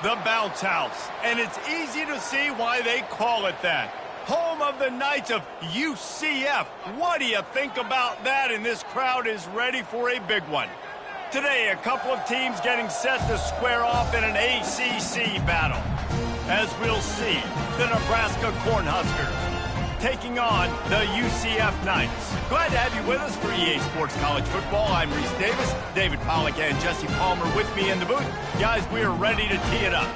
The Bounce House, and it's easy to see why they call it that. Home of the Knights of UCF. What do you think about that? And this crowd is ready for a big one. Today, a couple of teams getting set to square off in an ACC battle. As we'll see, the Nebraska Cornhuskers taking on the UCF Knights. Glad to have you with us for EA Sports College Football. I'm Reese Davis, David Pollack and Jesse Palmer with me in the booth. Guys, we are ready to tee it up.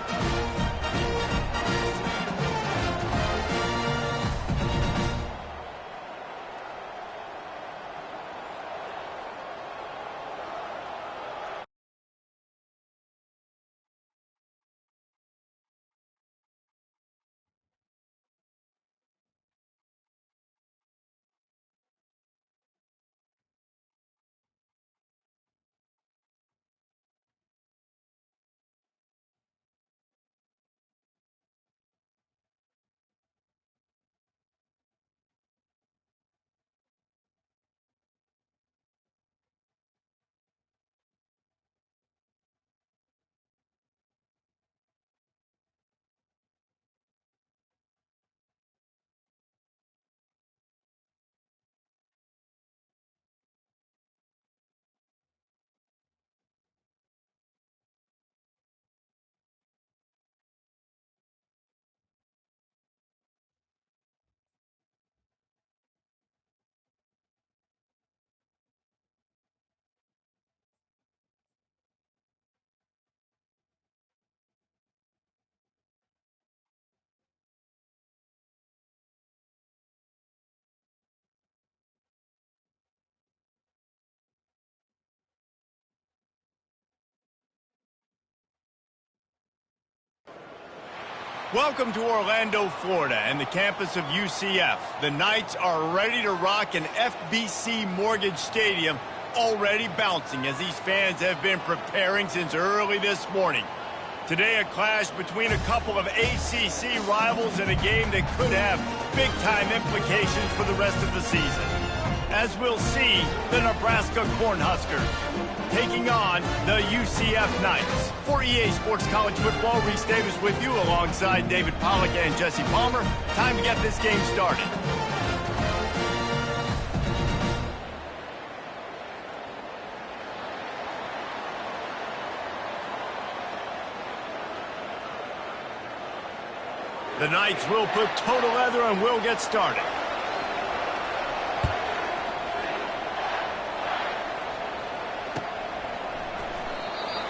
Welcome to Orlando, Florida, and the campus of UCF. The Knights are ready to rock an FBC Mortgage Stadium, already bouncing as these fans have been preparing since early this morning. Today, a clash between a couple of ACC rivals in a game that could have big-time implications for the rest of the season. As we'll see, the Nebraska Cornhuskers taking on the UCF Knights. For EA Sports College Football, Reese Davis with you alongside David Pollack and Jesse Palmer. Time to get this game started. The Knights will put total leather and will get started.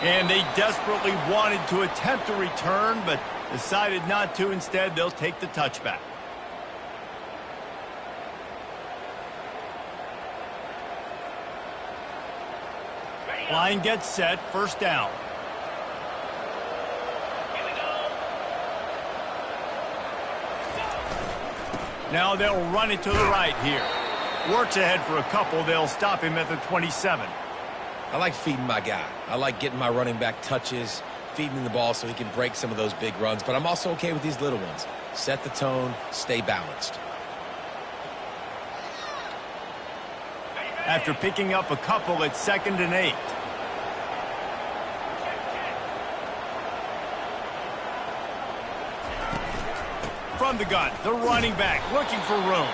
And they desperately wanted to attempt a return, but decided not to. Instead, they'll take the touchback. Line gets set, first down. Now they'll run it to the right here. Works ahead for a couple. They'll stop him at the 27. I like feeding my guy. I like getting my running back touches, feeding him the ball so he can break some of those big runs. But I'm also okay with these little ones. Set the tone, stay balanced. After picking up a couple, it's 2nd and 8. From the gun, the running back looking for room.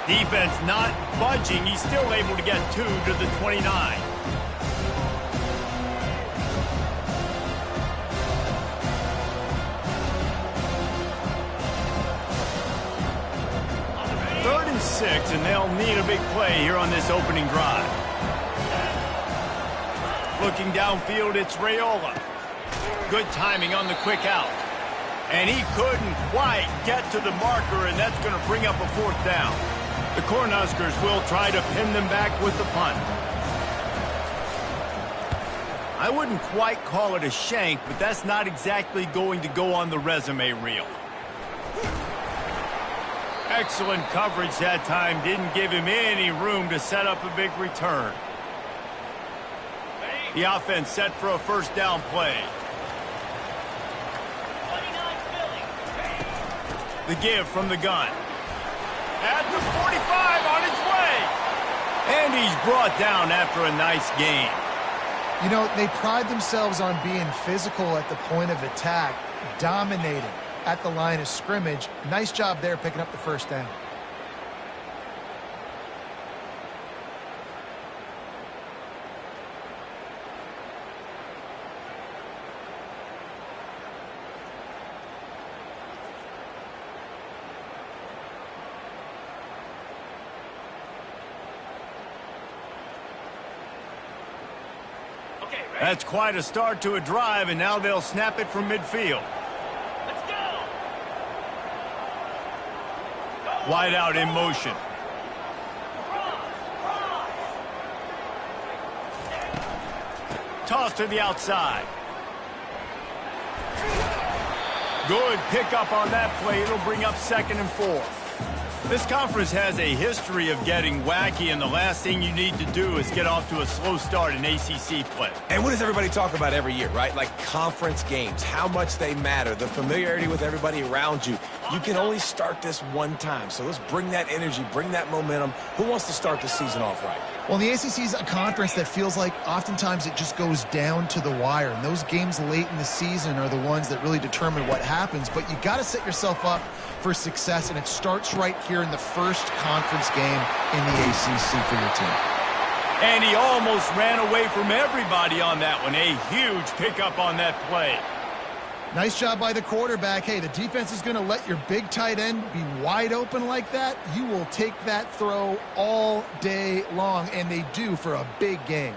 Defense not budging. He's still able to get 2 to the 29. Third and 6, and they'll need a big play here on this opening drive. Looking downfield, it's Raiola. Good timing on the quick out. And he couldn't quite get to the marker, and that's going to bring up a 4th down. The Cornhuskers will try to pin them back with the punt. I wouldn't quite call it a shank, but that's not exactly going to go on the resume reel. Excellent coverage that time. Didn't give him any room to set up a big return. The offense set for a first down play. The give from the gun. At the 45 on his way. And he's brought down after a nice gain. You know, they pride themselves on being physical at the point of attack, dominating at the line of scrimmage. Nice job there picking up the first down. That's quite a start to a drive, and now they'll snap it from midfield. Let's go! Wide out in motion. Toss to the outside. Good pickup on that play. It'll bring up 2nd and 4. This conference has a history of getting wacky, and the last thing you need to do is get off to a slow start in ACC play. And what does everybody talk about every year, right? Like conference games, how much they matter, the familiarity with everybody around you. You can only start this one time, so let's bring that energy, bring that momentum. Who wants to start the season off right? Well, the ACC is a conference that feels like oftentimes it just goes down to the wire. And those games late in the season are the ones that really determine what happens. But you got to set yourself up for success, and it starts right here in the first conference game in the ACC for your team. And he almost ran away from everybody on that one. A huge pickup on that play. Nice job by the quarterback. Hey, the defense is going to let your big tight end be wide open like that. You will take that throw all day long, and they do for a big game.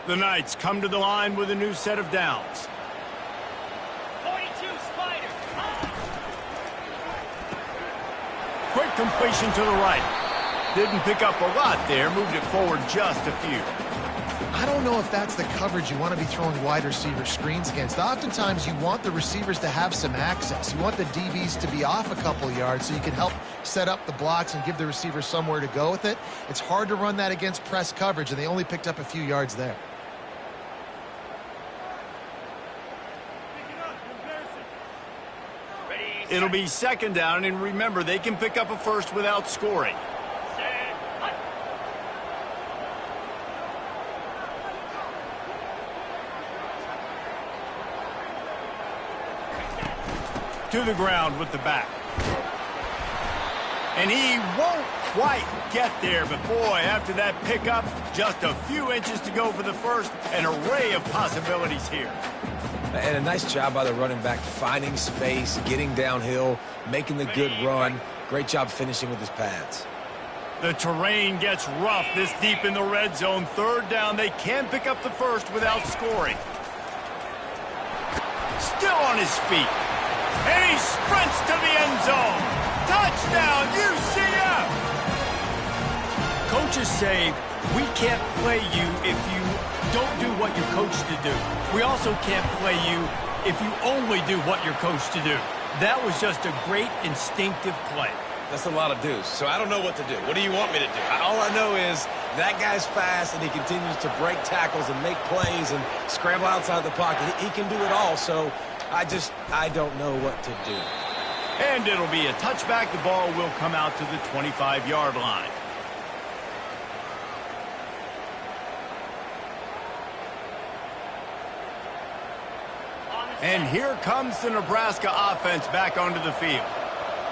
The Knights come to the line with a new set of downs. 42 Spider. Quick completion to the right. Didn't pick up a lot there. Moved it forward just a few. I don't know if that's the coverage you want to be throwing wide receiver screens against. Oftentimes, you want the receivers to have some access. You want the DBs to be off a couple yards so you can help set up the blocks and give the receivers somewhere to go with it. It's hard to run that against press coverage, and they only picked up a few yards there. It'll be 2nd down, and remember, they can pick up a first without scoring. To the ground with the back. And he won't quite get there, but boy, after that pickup, just a few inches to go for the first. An array of possibilities here. And a nice job by the running back, finding space, getting downhill, making the good run. Great job finishing with his pads. The terrain gets rough this deep in the red zone. 3rd down, they can pick up the first without scoring. Still on his feet. And he sprints to the end zone. Touchdown, UCF! Coaches say, we can't play you if you don't do what you're coached to do. We also can't play you if you only do what you're coached to do. That was just a great instinctive play. That's a lot of do's, so I don't know what to do. What do you want me to do? All I know is that guy's fast, and he continues to break tackles and make plays and scramble outside the pocket. He can do it all, so I don't know what to do. And it'll be a touchback. The ball will come out to the 25-yard line. And here comes the Nebraska offense back onto the field.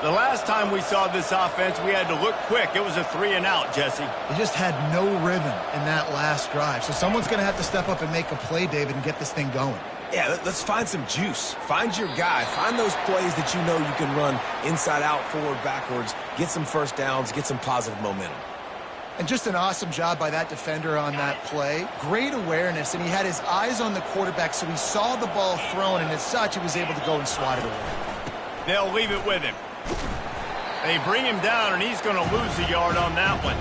The last time we saw this offense, we had to look quick. It was a 3-and-out, Jesse. They just had no rhythm in that last drive. So someone's going to have to step up and make a play, David, and get this thing going. Yeah, let's find some juice. Find your guy. Find those plays that you know you can run inside out, forward, backwards. Get some first downs. Get some positive momentum. And just an awesome job by that defender on that play. Great awareness, and he had his eyes on the quarterback, so he saw the ball thrown, and as such, he was able to go and swat it away. They'll leave it with him. They bring him down, and he's going to lose a yard on that one.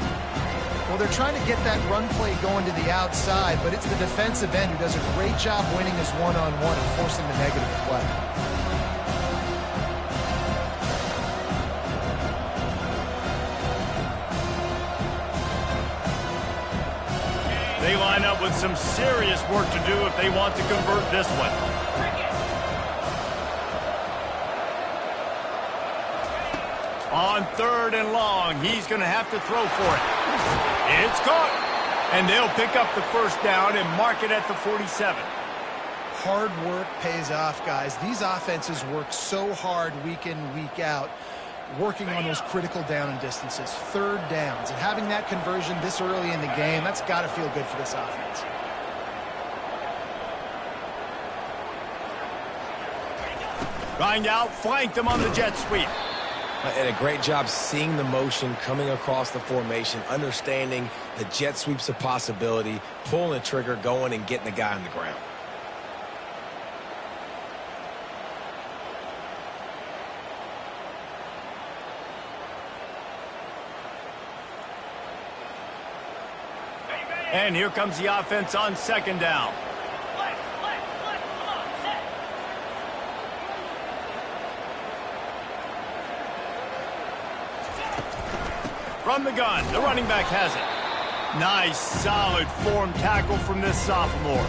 Well, they're trying to get that run play going to the outside, but it's the defensive end who does a great job winning his one-on-one and forcing the negative play. They line up with some serious work to do if they want to convert this one. On 3rd and long, he's going to have to throw for it. It's caught. And they'll pick up the first down and mark it at the 47. Hard work pays off, guys. These offenses work so hard week in, week out, working on those critical down and distances, third downs. And having that conversion this early in the game, that's got to feel good for this offense. Trying to outflank them on the jet sweep. And a great job seeing the motion coming across the formation, understanding the jet sweep's a possibility, pulling the trigger, going and getting the guy on the ground. And here comes the offense on second down. From the gun, the running back has it. Nice, solid form tackle from this sophomore.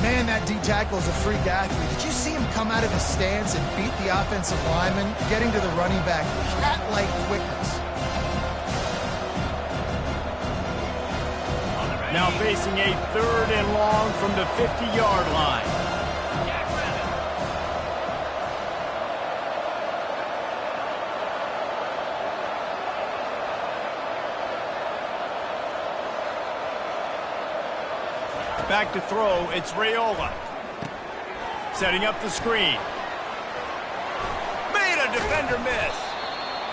Man, that D-tackle is a freak athlete. Did you see him come out of his stance and beat the offensive lineman, getting to the running back? Cat-like quickness. Now facing a third and long from the 50-yard line. Back to throw, it's Raiola. Setting up the screen. Made a defender miss.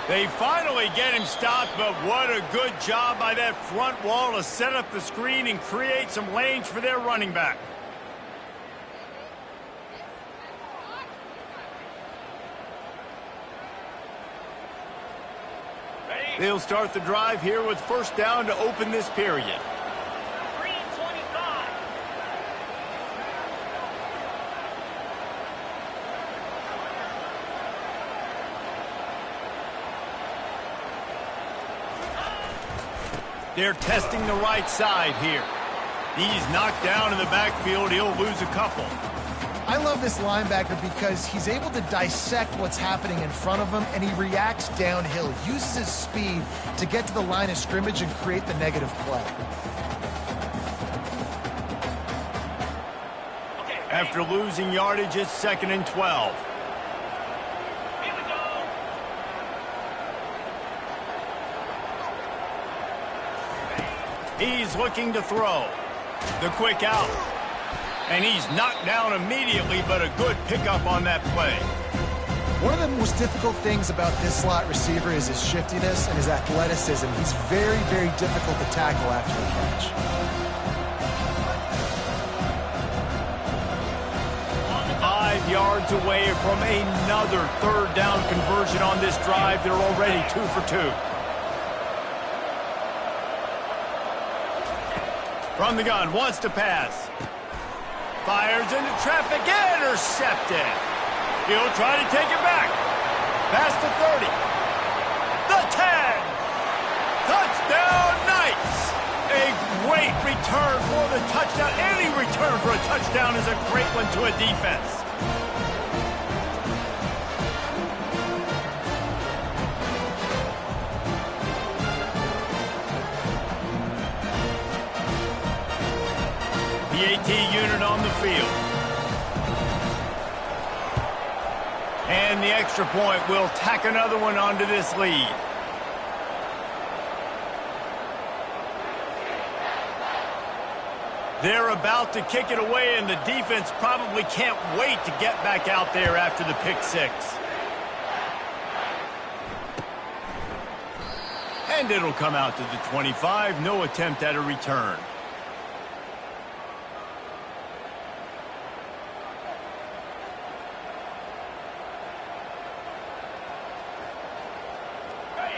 They finally get him stopped, but what a good job by that front wall to set up the screen and create some lanes for their running back. They'll start the drive here with first down to open this period. They're testing the right side here. He's knocked down in the backfield. He'll lose a couple. I love this linebacker because he's able to dissect what's happening in front of him, and he reacts downhill, uses his speed to get to the line of scrimmage and create the negative play. After losing yardage, it's 2nd and 12. He's looking to throw. The quick out. And he's knocked down immediately, but a good pickup on that play. One of the most difficult things about this slot receiver is his shiftiness and his athleticism. He's very, very difficult to tackle after the catch. Five yards away from another third down conversion on this drive. They're already 2 for 2. From the gun, wants to pass. Fires into traffic, intercepted. He'll try to take it back. Past the 30. The 10. Touchdown Knights. A great return for the touchdown. Any return for a touchdown is a great one to a defense. The AT unit on the field. And the extra point will tack another one onto this lead. They're about to kick it away, and the defense probably can't wait to get back out there after the pick six. And it'll come out to the 25. No attempt at a return.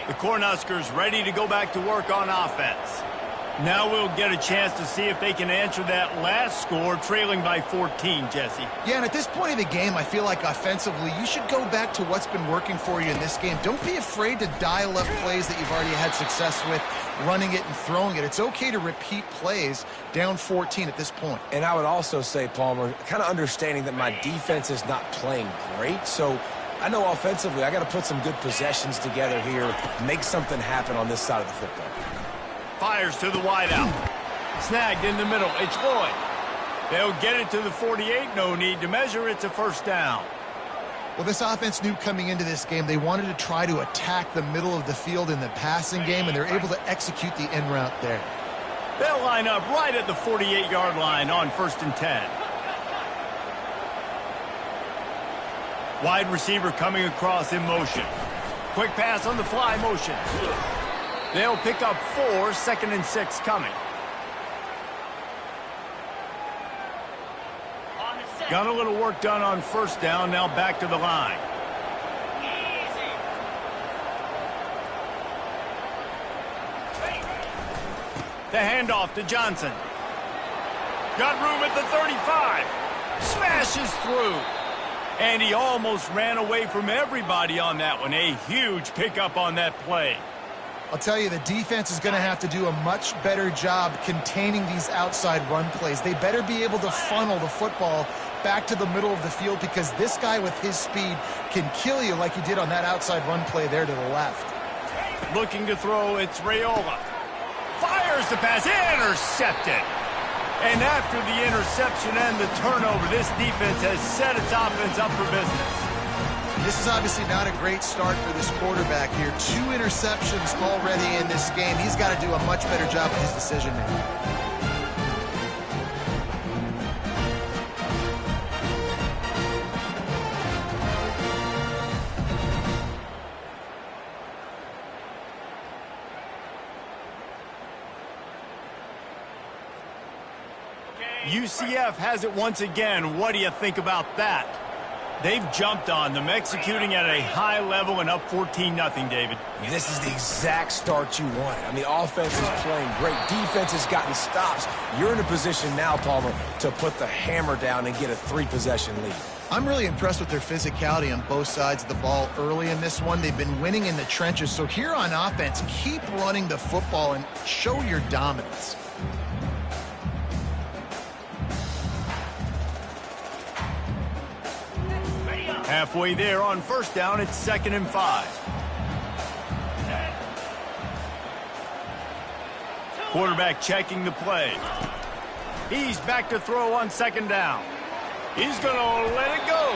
The Cornhuskers ready to go back to work on offense. Now we'll get a chance to see if they can answer that last score, trailing by 14, Jesse. Yeah, and at this point of the game, I feel like offensively, you should go back to what's been working for you in this game. Don't be afraid to dial up plays that you've already had success with, running it and throwing it. It's okay to repeat plays down 14 at this point. And I would also say, Palmer, kind of understanding that my defense is not playing great, so I know offensively I got to put some good possessions together here, make something happen on this side of the football. Fires to the wideout. Snagged in the middle. It's Lloyd. They'll get it to the 48. No need to measure. It's a first down. Well, this offense knew coming into this game they wanted to try to attack the middle of the field in the passing game, and they're able to execute the in route there. They'll line up right at the 48-yard line on 1st and 10. Wide receiver coming across in motion. Quick pass on the fly motion. They'll pick up 4, 2nd and 6 coming. Got a little work done on first down, now back to the line. The handoff to Johnson. Got room at the 35. Smashes through. And he almost ran away from everybody on that one. A huge pickup on that play. I'll tell you, the defense is going to have to do a much better job containing these outside run plays. They better be able to funnel the football back to the middle of the field, because this guy with his speed can kill you like he did on that outside run play there to the left. Looking to throw, it's Raiola. Fires the pass, intercepted. And after the interception and the turnover, this defense has set its offense up for business. This is obviously not a great start for this quarterback here. 2 interceptions already in this game. He's got to do a much better job of his decision-making. UCF has it once again. What do you think about that? They've jumped on them, executing at a high level and up 14-0, David. This is the exact start you wanted. I mean, offense is playing great. Defense has gotten stops. You're in a position now, Palmer, to put the hammer down and get a 3-possession lead. I'm really impressed with their physicality on both sides of the ball early in this one. They've been winning in the trenches. So here on offense, keep running the football and show your dominance. Halfway there on first down, it's 2nd and 5. Quarterback checking the play. He's back to throw on 2nd down. He's going to let it go.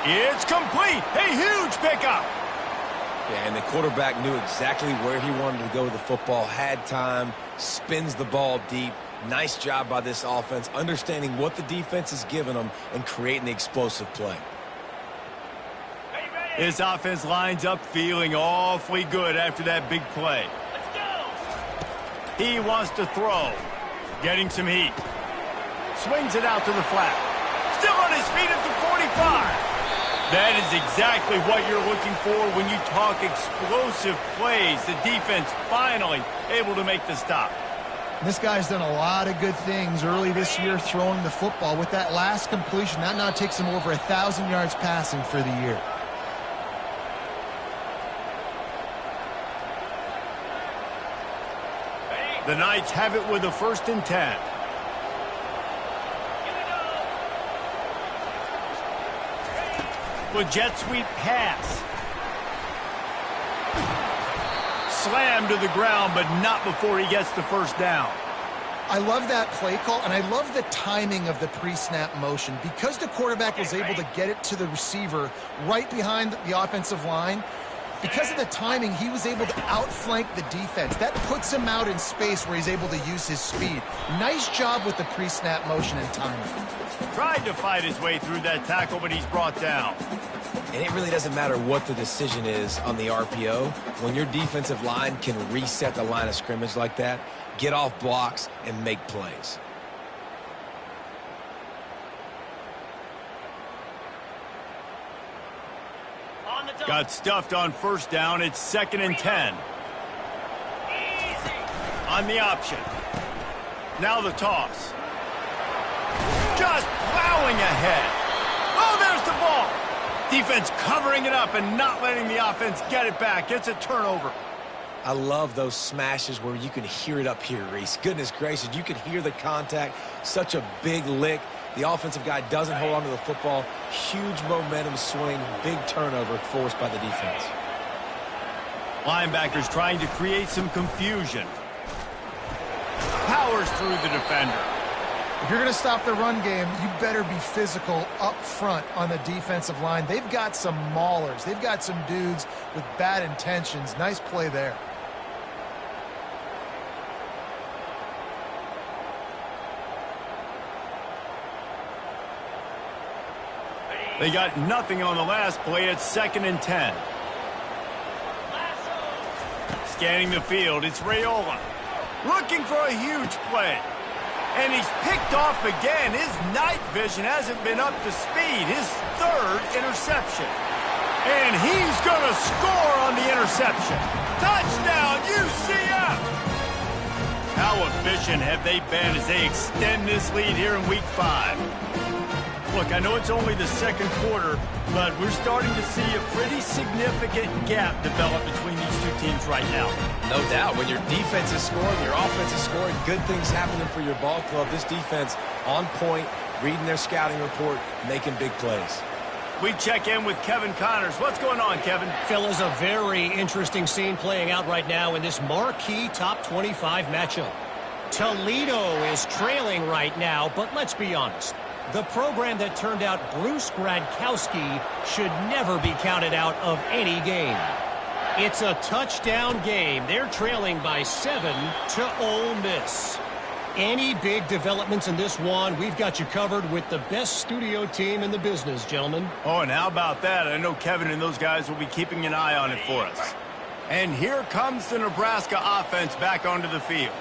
It's complete. A huge pickup. Yeah, and the quarterback knew exactly where he wanted to go with the football, had time, spins the ball deep. Nice job by this offense, understanding what the defense is giving them and creating the explosive play. This offense lines up feeling awfully good after that big play. Let's go. He wants to throw. Getting some heat. Swings it out to the flat. Still on his feet at the 45. That is exactly what you're looking for when you talk explosive plays. The defense finally able to make the stop. This guy's done a lot of good things early this year throwing the football. With that last completion, that now takes him over 1,000 yards passing for the year. The Knights have it with a 1st and 10. With jet sweep pass. Slammed to the ground, but not before he gets the first down. I love that play call, and I love the timing of the pre-snap motion. Because the quarterback was able to get it to the receiver right behind the offensive line, because of the timing, he was able to outflank the defense. That puts him out in space where he's able to use his speed. Nice job with the pre-snap motion and timing. Tried to fight his way through that tackle, but he's brought down. And it really doesn't matter what the decision is on the RPO. When your defensive line can reset the line of scrimmage like that, get off blocks and make plays. Got stuffed on first down. It's 2nd and 10. On the option. Now the toss. Just plowing ahead. Oh, there's the ball. Defense covering it up and not letting the offense get it back. It's a turnover. I love those smashes where you can hear it up here, Reese. Goodness gracious, you can hear the contact. Such a big lick. The offensive guy doesn't hold on to the football. Huge momentum swing, big turnover forced by the defense. Linebackers trying to create some confusion. powers through the defender. If you're going to stop the run game, you better be physical up front on the defensive line. They've got some maulers. They've got some dudes with bad intentions. Nice play there. They got nothing on the last play. It's 2nd and 10. Scanning the field, it's Raiola. Looking for a huge play. And he's picked off again. His night vision hasn't been up to speed. His 3rd interception. And he's going to score on the interception. Touchdown, UCF! How efficient have they been as they extend this lead here in Week 5? Look, I know it's only the 2nd quarter, but we're starting to see a pretty significant gap develop between these two teams right now. No doubt. When your defense is scoring, your offense is scoring, good things happening for your ball club. This defense on point, reading their scouting report, making big plays. We check in with Kevin Connors. What's going on, Kevin? Fellas, a very interesting scene playing out right now in this marquee top 25 matchup. Toledo is trailing right now, but let's be honest. The program that turned out Bruce Gradkowski should never be counted out of any game. It's a touchdown game. They're trailing by 7 to Ole Miss. Any big developments in this one, we've got you covered with the best studio team in the business, gentlemen. Oh, and how about that? I know Kevin and those guys will be keeping an eye on it for us. And here comes the Nebraska offense back onto the field.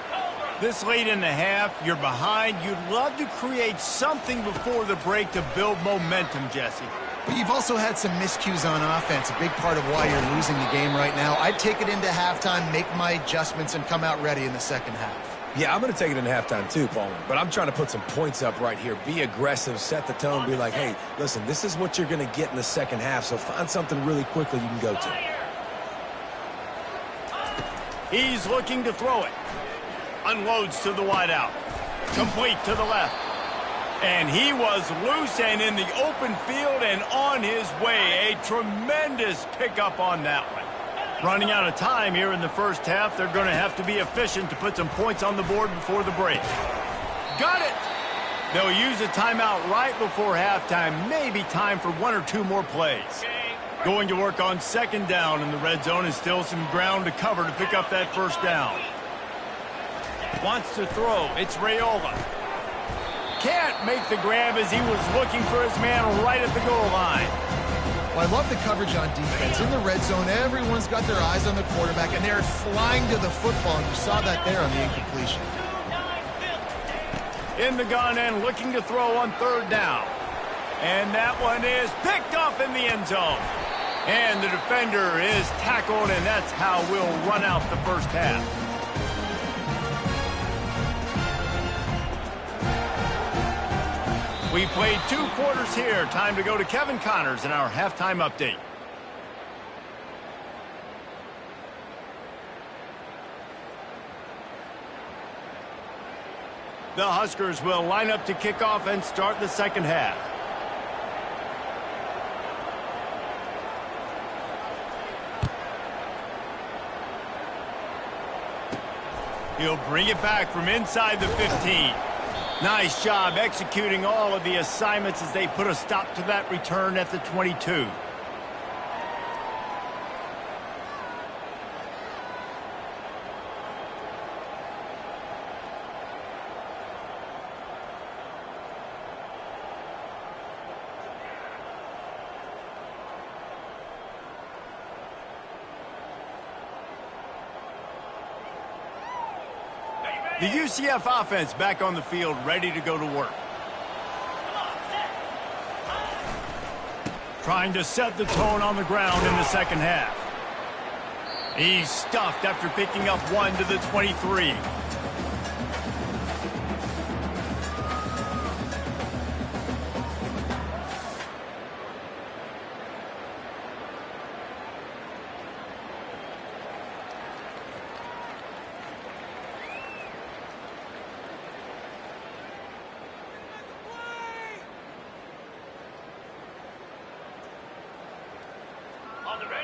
This late in the half, you're behind. You'd love to create something before the break to build momentum, Jesse. But you've also had some miscues on offense, a big part of why you're losing the game right now. I'd take it into halftime, make my adjustments, and come out ready in the 2nd half. Yeah, I'm going to take it into halftime too, Paul. But I'm trying to put some points up right here. Be aggressive, set the tone, be like, hey, listen, this is what you're going to get in the 2nd half, so find something really quickly you can go to. He's looking to throw it. Unloads to the wideout. Complete to the left. And he was loose and in the open field and on his way. A tremendous pickup on that one. Running out of time here in the 1st half. They're going to have to be efficient to put some points on the board before the break. Got it! They'll use a timeout right before halftime. Maybe time for 1 or 2 more plays. Going to work on 2nd down in the red zone and still some ground to cover to pick up that 1st down. Wants to throw. It's Raiola. Can't make the grab as he was looking for his man right at the goal line. Well, I love the coverage on defense. In the red zone, everyone's got their eyes on the quarterback, and they're flying to the football, and you saw that there on the incompletion. In the gun and looking to throw on 3rd down. And that one is picked off in the end zone. And the defender is tackled, and that's how we'll run out the 1st half. We played 2 quarters here. Time to go to Kevin Connors in our halftime update. The Huskers will line up to kick off and start the 2nd half. He'll bring it back from inside the 15. Nice job executing all of the assignments as they put a stop to that return at the 22. The UCF offense back on the field, ready to go to work. Trying to set the tone on the ground in the 2nd half. He's stuffed after picking up 1 to the 23.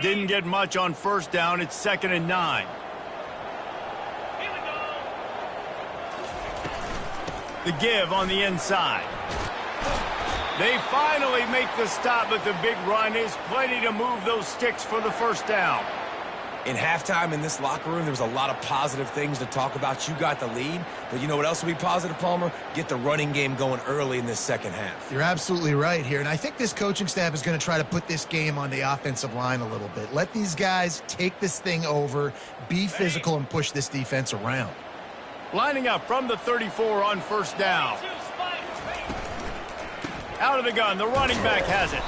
Didn't get much on 1st down. It's 2nd and 9. The give on the inside. They finally make the stop, but the big run is plenty to move those sticks for the first down. In halftime in this locker room, there was a lot of positive things to talk about. You got the lead, but you know what else will be positive, Palmer? Get the running game going early in this second half. You're absolutely right here, and I think this coaching staff is going to try to put this game on the offensive line a little bit. Let these guys take this thing over, be physical, and push this defense around. Lining up from the 34 on first down. Out of the gun, the running back has it.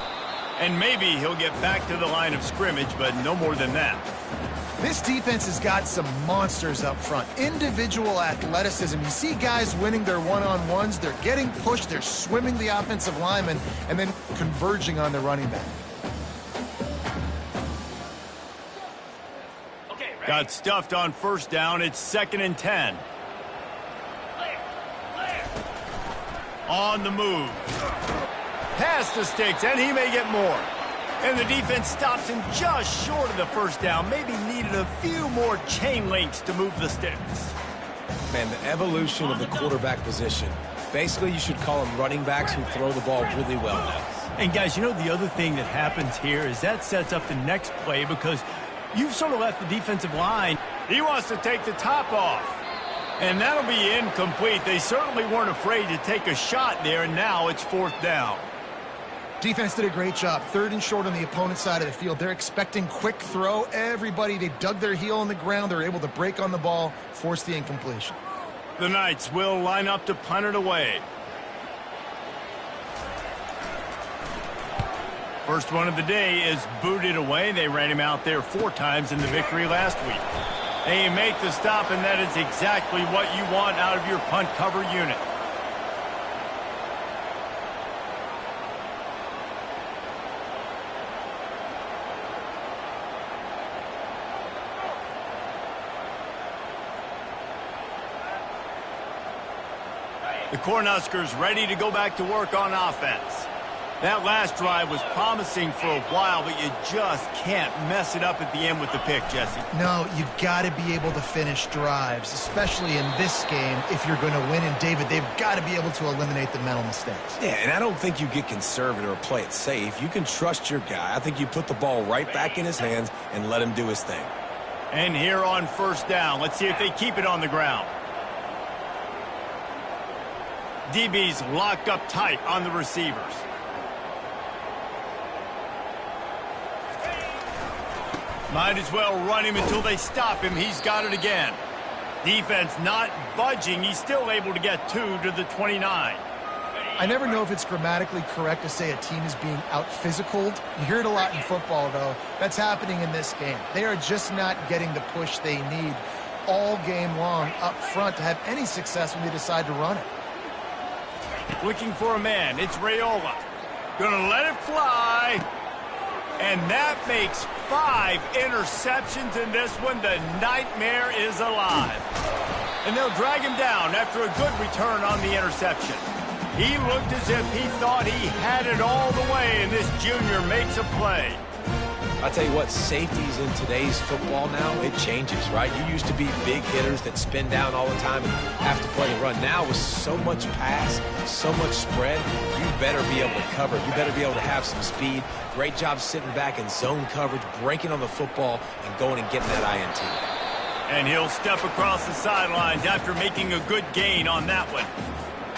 And maybe he'll get back to the line of scrimmage, but no more than that. This defense has got some monsters up front. Individual athleticism. You see guys winning their one-on-ones. They're getting pushed. They're swimming the offensive lineman and then converging on the running back. Got stuffed on first down. It's 2nd and 10. On the move. Past the sticks, and he may get more. And the defense stops him just short of the first down. Maybe needed a few more chain links to move the sticks. Man, the evolution of the quarterback position. Basically, you should call them running backs who throw the ball really well now. And guys, you know the other thing that happens here is that sets up the next play because you've sort of left the defensive line. He wants to take the top off. And that'll be incomplete. They certainly weren't afraid to take a shot there, and now it's 4th down. Defense did a great job. 3rd and short on the opponent's side of the field. They're expecting quick throw. Everybody, they dug their heel on the ground. They're able to break on the ball, force the incompletion. The Knights will line up to punt it away. First one of the day is booted away. They ran him out there 4 times in the victory last week. They make the stop, and that is exactly what you want out of your punt cover unit. The Cornhuskers ready to go back to work on offense. That last drive was promising for a while, but you just can't mess it up at the end with the pick, Jesse. No, you've got to be able to finish drives, especially in this game if you're going to win. And, David, they've got to be able to eliminate the mental mistakes. Yeah, and I don't think you get conservative or play it safe. You can trust your guy. I think you put the ball right back in his hands and let him do his thing. And here on first down, let's see if they keep it on the ground. DB's locked up tight on the receivers. Might as well run him until they stop him. He's got it again. Defense not budging. He's still able to get 2 to the 29. I never know if it's grammatically correct to say a team is being out-physicaled. You hear it a lot in football, though. That's happening in this game. They are just not getting the push they need all game long up front to have any success when they decide to run it. Looking for a man. It's Raiola. Gonna let it fly. And that makes 5 interceptions in this one. The nightmare is alive. And they'll drag him down after a good return on the interception. He looked as if he thought he had it all the way, and this junior makes a play. I tell you what, safeties in today's football now, it changes, right? You used to be big hitters that spin down all the time and have to play the run. Now with so much pass, so much spread, you better be able to cover. You better be able to have some speed. Great job sitting back in zone coverage, breaking on the football, and going and getting that INT. And he'll step across the sidelines after making a good gain on that one.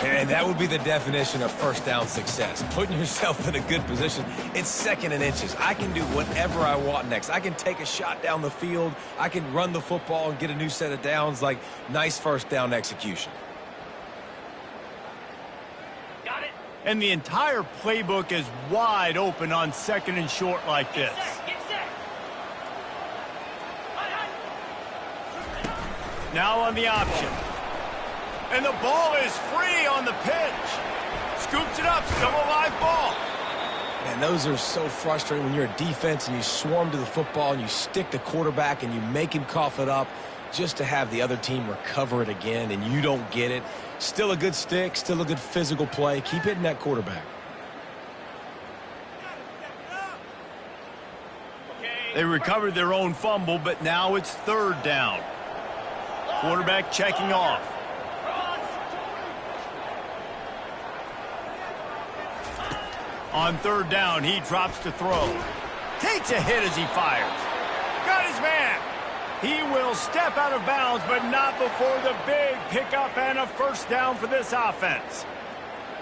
And that would be the definition of first down success. Putting yourself in a good position. It's 2nd and inches. I can do whatever I want next. I can take a shot down the field. I can run the football and get a new set of downs. Like, nice first down execution. Got it. And the entire playbook is wide open on 2nd and short like this. Get set. Now on the option. And the ball is free on the pitch. Scoops it up, still a live ball. And those are so frustrating when you're a defense and you swarm to the football and you stick the quarterback and you make him cough it up just to have the other team recover it again and you don't get it. Still a good stick, still a good physical play. Keep hitting that quarterback. They recovered their own fumble, but now it's 3rd down. Quarterback checking off. On third down, he drops to throw. Takes a hit as he fires. Got his man. He will step out of bounds, but not before the big pickup and a first down for this offense.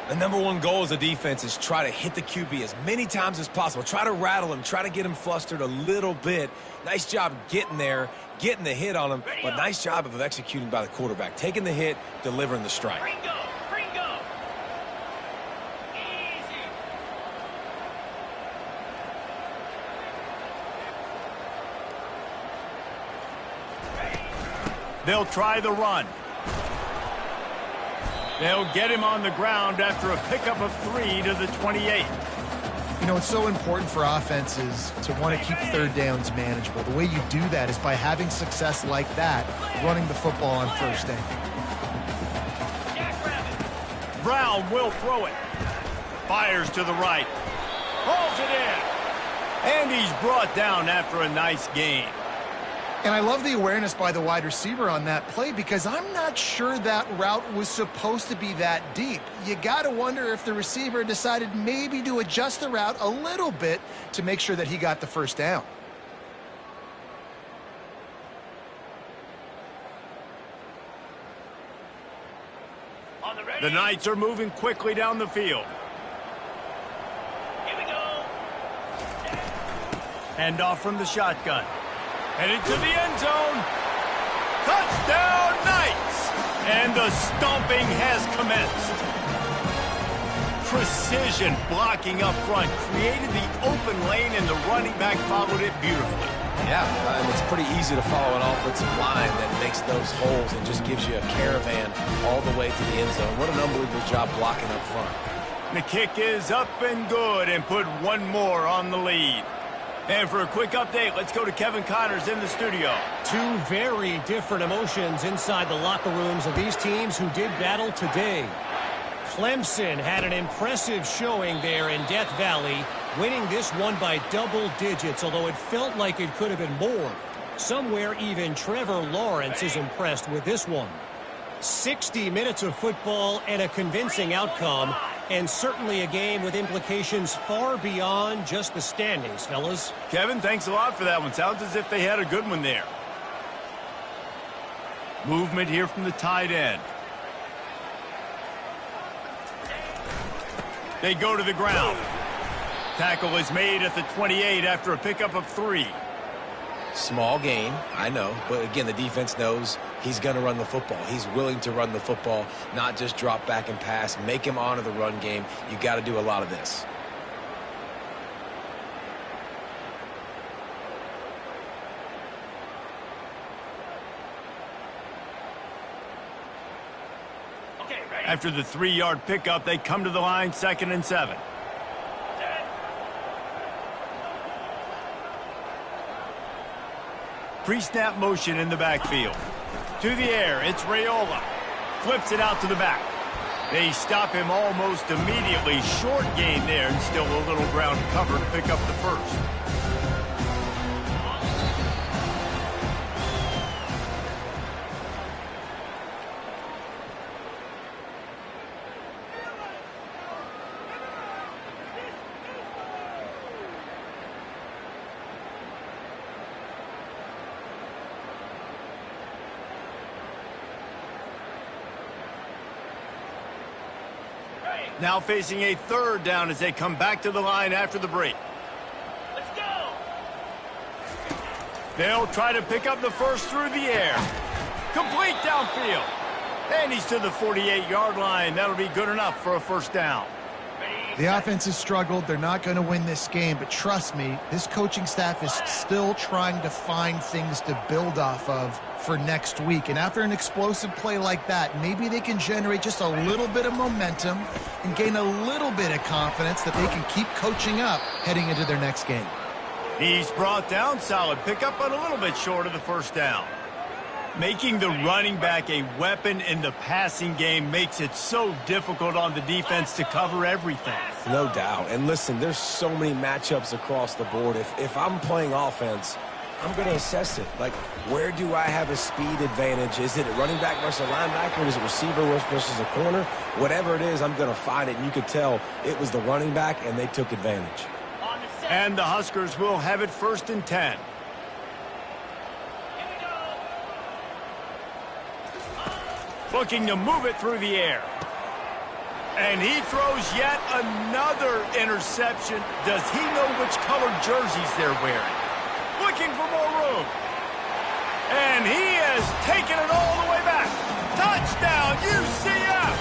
The number one goal as a defense is try to hit the QB as many times as possible. Try to rattle him. Try to get him flustered a little bit. Nice job getting there, getting the hit on him, but nice job of executing by the quarterback. Taking the hit, delivering the strike. Ringo. Easy. They'll try the run. They'll get him on the ground after a pickup of 3 to the 28. You know, it's so important for offenses to want to keep third downs manageable. The way you do that is by having success like that, running the football on first down. Brown will throw it. Fires to the right. Hauls it in. And he's brought down after a nice gain. And I love the awareness by the wide receiver on that play because I'm not sure that route was supposed to be that deep. You got to wonder if the receiver decided maybe to adjust the route a little bit to make sure that he got the first down. The Knights are moving quickly down the field. Here we go. Hand off from the shotgun. Headed to the end zone. Touchdown, Knights! And the stomping has commenced. Precision blocking up front created the open lane, and the running back followed it beautifully. Yeah, and it's pretty easy to follow an offensive line that makes those holes and just gives you a caravan all the way to the end zone. What an unbelievable job blocking up front. The kick is up and good and put one more on the lead. And for a quick update, let's go to Kevin Connors in the studio. Two very different emotions inside the locker rooms of these teams who did battle today. Clemson had an impressive showing there in Death Valley, winning this one by double digits, although it felt like it could have been more. Somewhere even Trevor Lawrence is impressed with this one. 60 minutes of football and a convincing outcome, and certainly a game with implications far beyond just the standings, fellas. Kevin, thanks a lot for that one. Sounds as if they had a good one there. Movement here from the tight end. They go to the ground. Tackle is made at the 28 after a pickup of 3. Small gain, I know, but again, the defense knows he's going to run the football. He's willing to run the football, not just drop back and pass, make him honor the run game. You got to do a lot of this. Okay, ready. After the 3-yard pickup, they come to the line, 2nd and 7. Pre-snap motion in the backfield. To the air, it's Raiola. Flips it out to the back. They stop him almost immediately. Short gain there, and still a little ground cover to pick up the first. Now facing a 3rd down as they come back to the line after the break. Let's go. They'll try to pick up the first through the air. Complete downfield. And he's to the 48-yard line. That'll be good enough for a first down. The offense has struggled. They're not going to win this game, but trust me, this coaching staff is still trying to find things to build off of for next week. And after an explosive play like that, maybe they can generate just a little bit of momentum and gain a little bit of confidence that they can keep coaching up heading into their next game. He's brought down, solid pickup, but a little bit short of the first down. Making the running back a weapon in the passing game makes it so difficult on the defense to cover everything. No doubt. And listen, there's so many matchups across the board. If I'm playing offense, I'm going to assess it. Like, where do I have a speed advantage? Is it a running back versus a linebacker? Is it receiver versus a corner? Whatever it is, I'm going to find it. And you could tell it was the running back, and they took advantage. And the Huskers will have it 1st and 10. Looking to move it through the air. And he throws yet another interception. Does he know which colored jerseys they're wearing? Looking for more room. And he has taken it all the way back. Touchdown, UCF!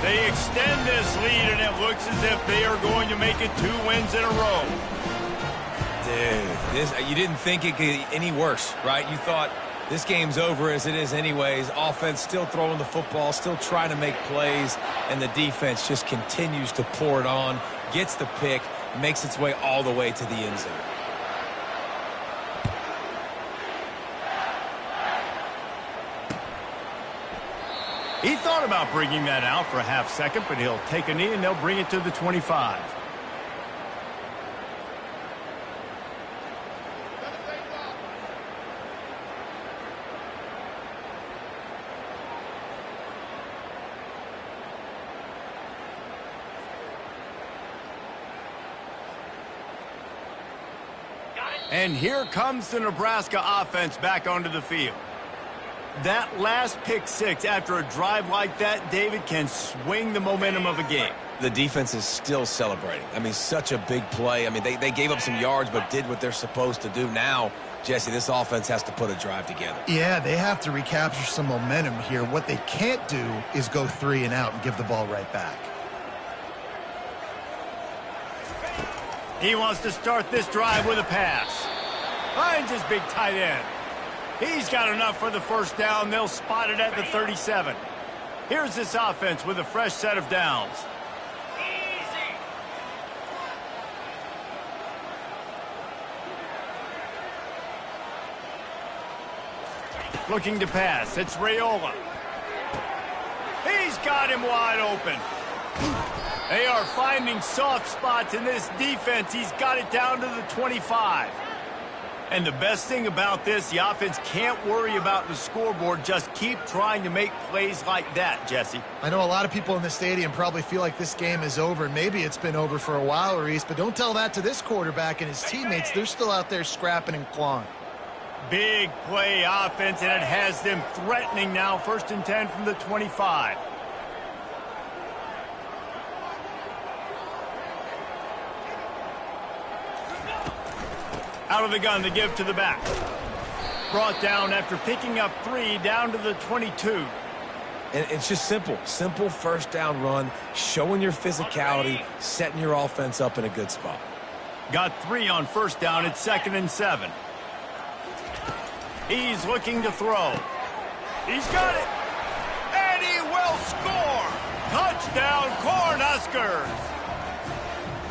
They extend this lead, and it looks as if they are going to make it 2 wins in a row. Dude, you didn't think it could get any worse, right? You thought this game's over as it is anyways. Offense still throwing the football, still trying to make plays, and the defense just continues to pour it on, gets the pick, makes its way all the way to the end zone. He thought about bringing that out for a half second, but he'll take a knee and they'll bring it to the 25. And here comes the Nebraska offense back onto the field. That last pick six after a drive like that, David, can swing the momentum of a game. The defense is still celebrating. I mean, such a big play. I mean, they gave up some yards but did what they're supposed to do. Now, Jesse, this offense has to put a drive together. Yeah, they have to recapture some momentum here. What they can't do is go 3 and out and give the ball right back. He wants to start this drive with a pass. Finds his big tight end. He's got enough for the 1st down. They'll spot it at the 37. Here's this offense with a fresh set of downs. Easy. Looking to pass. It's Raiola. He's got him wide open. They are finding soft spots in this defense. He's got it down to the 25. And the best thing about this, the offense can't worry about the scoreboard. Just keep trying to make plays like that, Jesse. I know a lot of people in the stadium probably feel like this game is over, and maybe it's been over for a while, Reese, but don't tell that to this quarterback and his teammates. They're still out there scrapping and clawing. Big play offense, and it has them threatening now. 1st and 10 from the 25. Out of the gun to give to the back. Brought down after picking up 3 down to the 22. And it's just simple. Simple 1st down run, showing your physicality, setting your offense up in a good spot. Got 3 on 1st down. It's 2nd and 7. He's looking to throw. He's got it. And he will score. Touchdown, Cornhuskers.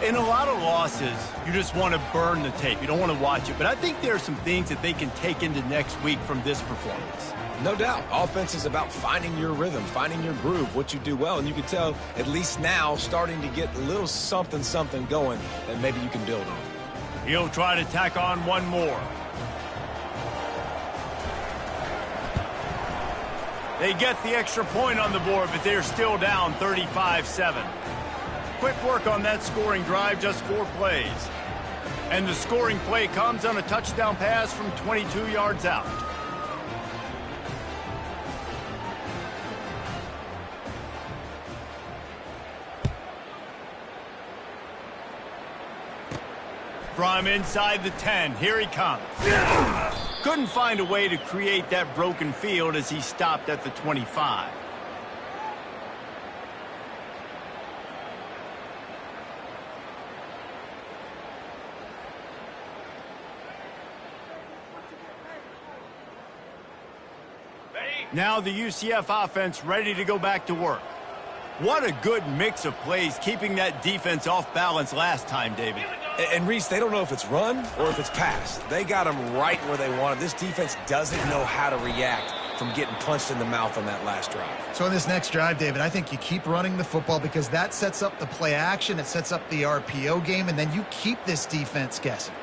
In a lot of losses, you just want to burn the tape. You don't want to watch it. But I think there are some things that they can take into next week from this performance. No doubt. Offense is about finding your rhythm, finding your groove, what you do well. And you can tell, at least now, starting to get a little something going that maybe you can build on. He'll try to tack on one more. They get the extra point on the board, but they're still down 35-7. Quick work on that scoring drive, just 4 plays. And the scoring play comes on a touchdown pass from 22 yards out. From inside the 10, here he comes. Couldn't find a way to create that broken field as he stopped at the 25. Now the UCF offense ready to go back to work. What a good mix of plays, keeping that defense off balance last time, David. And Reese, they don't know if it's run or if it's pass. They got them right where they want them. This defense doesn't know how to react from getting punched in the mouth on that last drive. So in this next drive, David, I think you keep running the football because that sets up the play action, it sets up the RPO game, and then you keep this defense guessing.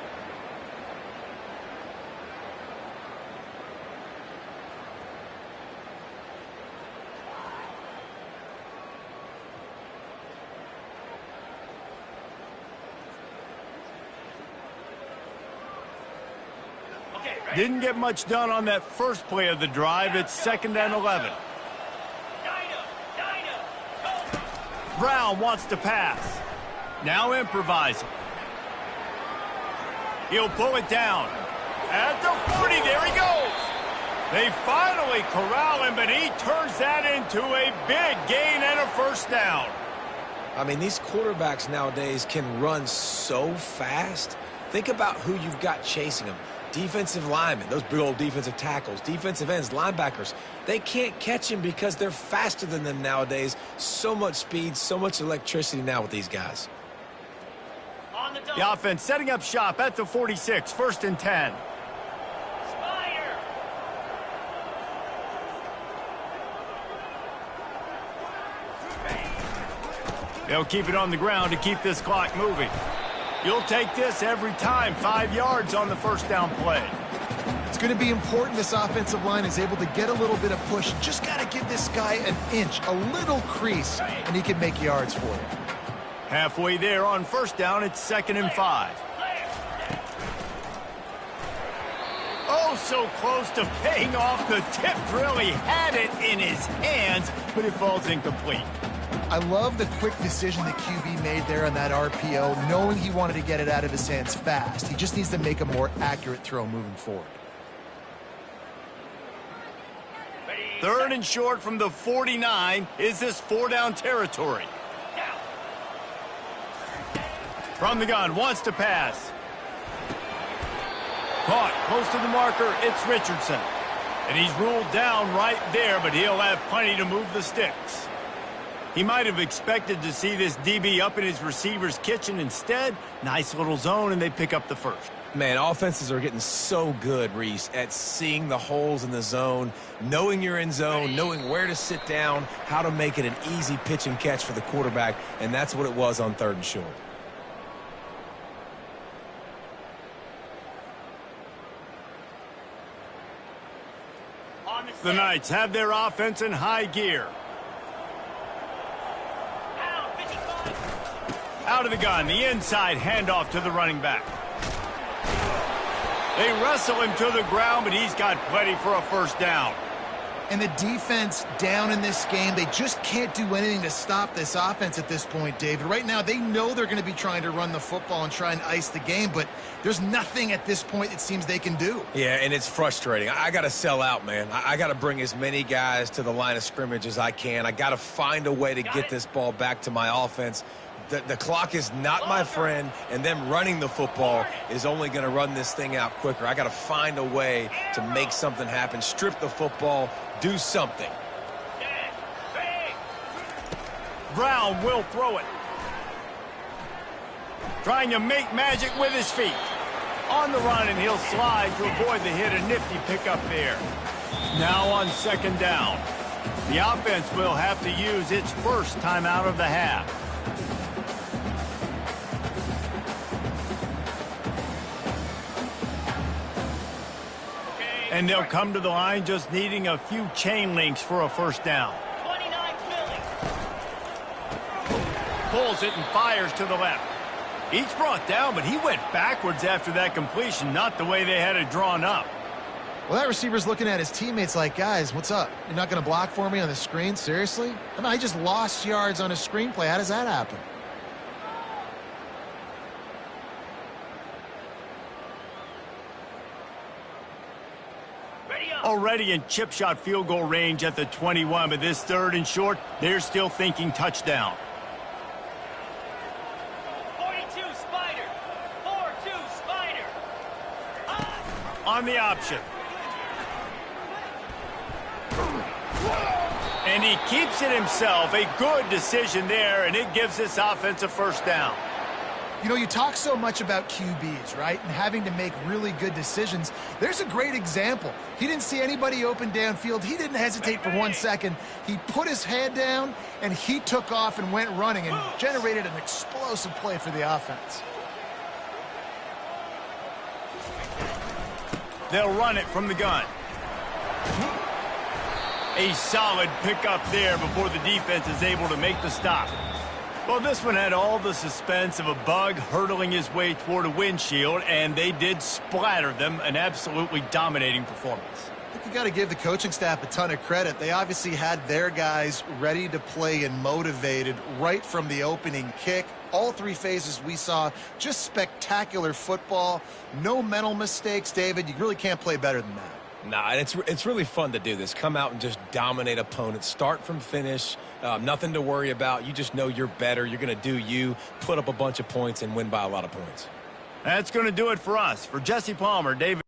Didn't get much done on that first play of the drive. It's 2nd and 11. Brown wants to pass. Now improvising. He'll pull it down. At the 40, there he goes. They finally corral him, but he turns that into a big gain and a first down. I mean, these quarterbacks nowadays can run so fast. Think about who you've got chasing them. Defensive linemen, those big old defensive tackles, defensive ends, linebackers. They can't catch him because they're faster than them nowadays. So much speed, so much electricity now with these guys. The offense setting up shop at the 46, 1st and 10. They'll keep it on the ground to keep this clock moving. You'll take this every time. 5 yards on the first down play. It's going to be important this offensive line is able to get a little bit of push. Just got to give this guy an inch, a little crease, and he can make yards for you. Halfway there on first down, it's 2nd and 5. Oh, so close to paying off. The tip really had it in his hands, but it falls incomplete. I love the quick decision the QB made there on that RPO, knowing he wanted to get it out of his hands fast. He just needs to make a more accurate throw moving forward. 3rd and short from the 49. Is this 4-down territory? From the gun, wants to pass. Caught close to the marker, it's Richardson. And he's ruled down right there, but he'll have plenty to move the sticks. He might have expected to see this DB up in his receiver's kitchen. Instead, nice little zone, and they pick up the first. Man, offenses are getting so good, Reese, at seeing the holes in the zone, knowing you're in zone, knowing where to sit down, how to make it an easy pitch and catch for the quarterback, and that's what it was on 3rd and short. The Knights have their offense in high gear. Out of the gun, the inside handoff to the running back. They wrestle him to the ground, but he's got plenty for a first down. And the defense down in this game, they just can't do anything to stop this offense at this point, David. Right now, they know they're going to be trying to run the football and try and ice the game, but there's nothing at this point it seems they can do. Yeah, and it's frustrating. I got to sell out, man. I got to bring as many guys to the line of scrimmage as I can. I got to find a way to get this ball back to my offense. The clock is not my friend, and them running the football is only going to run this thing out quicker. I got to find a way to make something happen, strip the football, do something. Brown will throw it. Trying to make magic with his feet. On the run, and he'll slide to avoid the hit. A nifty pickup there. Now on 2nd down. The offense will have to use its first timeout of the half. And they'll come to the line just needing a few chain links for a first down. 29 Philly. Pulls it and fires to the left. He's brought down, but he went backwards after that completion, not the way they had it drawn up. Well, that receiver's looking at his teammates like, guys, what's up? You're not going to block for me on the screen? Seriously? I mean, I just lost yards on a screenplay. How does that happen? Already in chip shot field goal range at the 21, but this 3rd and short, they're still thinking touchdown. 42 Spider. 4-2 Spider. On the option. And he keeps it himself. A good decision there, and it gives this offense a first down. You know, you talk so much about QBs, right, and having to make really good decisions. There's a great example. He didn't see anybody open downfield. He didn't hesitate for 1 second. He put his head down, and he took off and went running and generated an explosive play for the offense. They'll run it from the gun. A solid pickup there before the defense is able to make the stop. Well, this one had all the suspense of a bug hurtling his way toward a windshield, and they did splatter them. An absolutely dominating performance. I think you got to give the coaching staff a ton of credit. They obviously had their guys ready to play and motivated right from the opening kick. All three phases we saw just spectacular football. No mental mistakes, David. You really can't play better than that. Nah, it's really fun to do this. Come out and just dominate opponents. Start from finish. Nothing to worry about. You just know you're better. You're going to do you, put up a bunch of points, and win by a lot of points. That's going to do it for us. For Jesse Palmer, David.